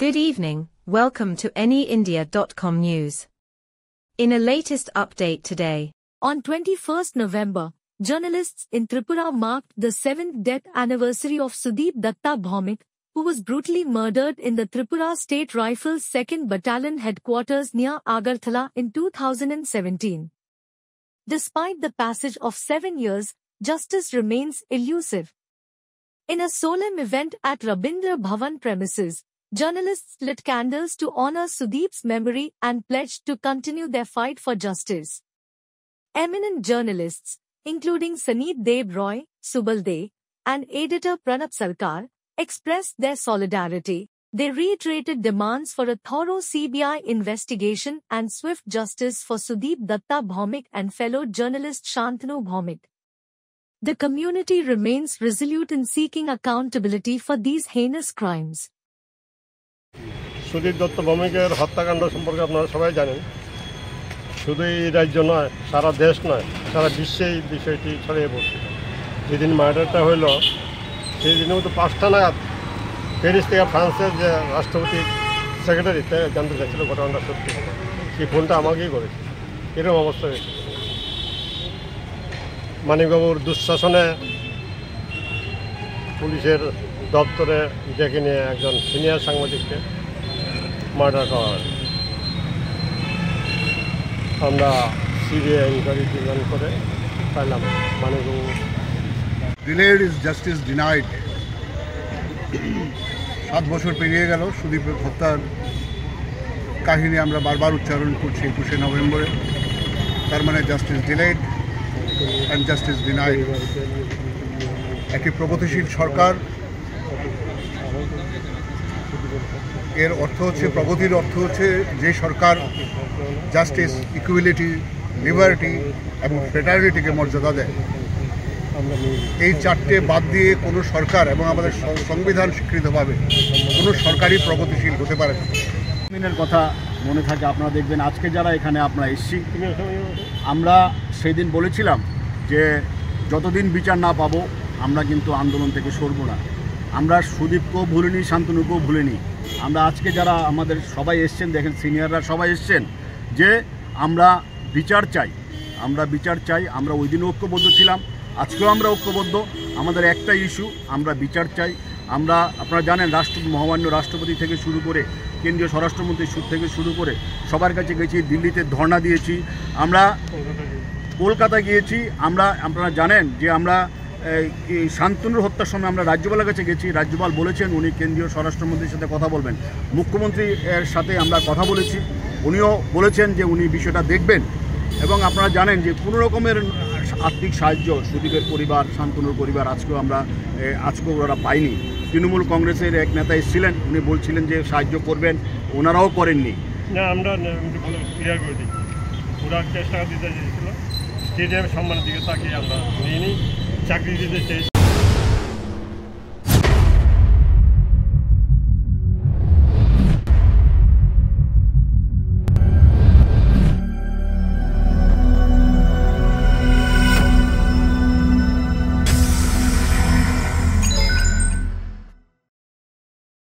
Good evening, welcome to anyindia.com news. In a latest update today, on 21st November, journalists in Tripura marked the 7th death anniversary of Sudeep Datta Bhaumik, who was brutally murdered in the Tripura State Rifles 2nd Battalion headquarters near Agartala in 2017. Despite the passage of 7 years, justice remains elusive. In a solemn event at Rabindra Bhavan premises, journalists lit candles to honor Sudeep's memory and pledged to continue their fight for justice. Eminent journalists, including Saneet Deb Roy, Subal De, and editor Pranab Sarkar, expressed their solidarity. They reiterated demands for a thorough CBI investigation and swift justice for Sudeep Datta Bhaumik and fellow journalist Shantanu Bhaumik. The community remains resolute in seeking accountability for these heinous crimes. Sudip Dutta ভৌমিকের হত্যাকাণ্ড সম্পর্কে আপনারা সবাই জানেন। শুধু এই রাজ্য নয়, সারা দেশ নয়, সারা বিশ্বে এই বিষয়টি ছড়িয়ে পড়ছিল। যেদিন মার্ডারটা হইল সেই দিনে তো 5টা নাগাদ প্যারিস থেকে ফ্রান্সের যে রাষ্ট্রপতি সেক্রেটারি জানতে চাইছিল ঘটনাটা সত্যি। সেই ফোনটা আমাকেই করেছে। এরকম অবস্থা হয়েছে। মানিকবাবুর দুঃশাসনে পুলিশের দপ্তরে ডেকে নিয়ে একজন সিনিয়র সাংবাদিককে মার্ডার করা হয়। আমরা সিবিআই ইনকোয়ারি ডিমান্ড করে পাইলাম মানিকবাবু। Delayed is justice denied. 7 বছর পেরিয়ে গেল সুদীপের হত্যার কাহিনী আমরা বারবার উচ্চারণ করছি 21শে নভেম্বরে। তার মানে justice delayed and justice denied. একটি প্রগতিশীল সরকার, এর অর্থ হচ্ছে প্রগতির অর্থ হচ্ছে যে সরকার জাস্টিস, ইকুয়ালিটি, লিবার্টি এবং ফ্রেটার্নিটিকে মর্যাদা দেয়। এই 4টে বাদ দিয়ে কোনো সরকার এবং আমাদের সংবিধান স্বীকৃতভাবে কোনো সরকারই প্রগতিশীল হতে পারে না। দিনের কথা মনে থাকে, আপনারা দেখবেন আজকে যারা এখানে আমরা এসেছি, আমরা সেই দিন বলেছিলাম যে যতদিন বিচার না পাবো আমরা কিন্তু আন্দোলন থেকে সরব না। আমরা সুদীপকেও ভুলিনি, শান্তনুকেও ভুলিনি। আমরা আজকে যারা আমাদের সবাই এসছেন, দেখেন সিনিয়ররা সবাই এসছেন, যে আমরা বিচার চাই, আমরা বিচার চাই। আমরা ওই দিনও ঐক্যবদ্ধ ছিলাম, আজকেও আমরা ঐক্যবদ্ধ। আমাদের একটা ইস্যু, আমরা বিচার চাই। আমরা, আপনারা জানেন, মহামান্য রাষ্ট্রপতি থেকে শুরু করে কেন্দ্রীয় স্বরাষ্ট্রমন্ত্রী থেকে শুরু করে সবার কাছে গেছি, দিল্লিতে ধর্ণা দিয়েছি, আমরা কলকাতা গিয়েছি। আপনারা জানেন যে আমরা শান্তনুর হত্যার সময় আমরা রাজ্যপালের কাছে গেছি। রাজ্যপাল বলেছেন উনি কেন্দ্রীয় স্বরাষ্ট্রমন্ত্রীর সাথে কথা বলবেন। মুখ্যমন্ত্রীর সাথে আমরা কথা বলেছি, উনিও বলেছেন যে উনি বিষয়টা দেখবেন। এবং আপনারা জানেন যে কোনো রকমের আর্থিক সাহায্য সুদীপের পরিবার, শান্তনুর পরিবার আজকেও ওরা পায়নি। তৃণমূল কংগ্রেসের এক নেতা এসেছিলেন, উনি বলছিলেন যে সাহায্য করবেন, ওনারাও করেননি। না, আমরা ক্লিয়ার করে দিই, ওরা চেষ্টা দিতে চেয়েছিল, স্টেডিয়াম সম্মানের দিকে তাকিয়ে আমরা নিইনি, চাকরি দিতে চেয়েছি।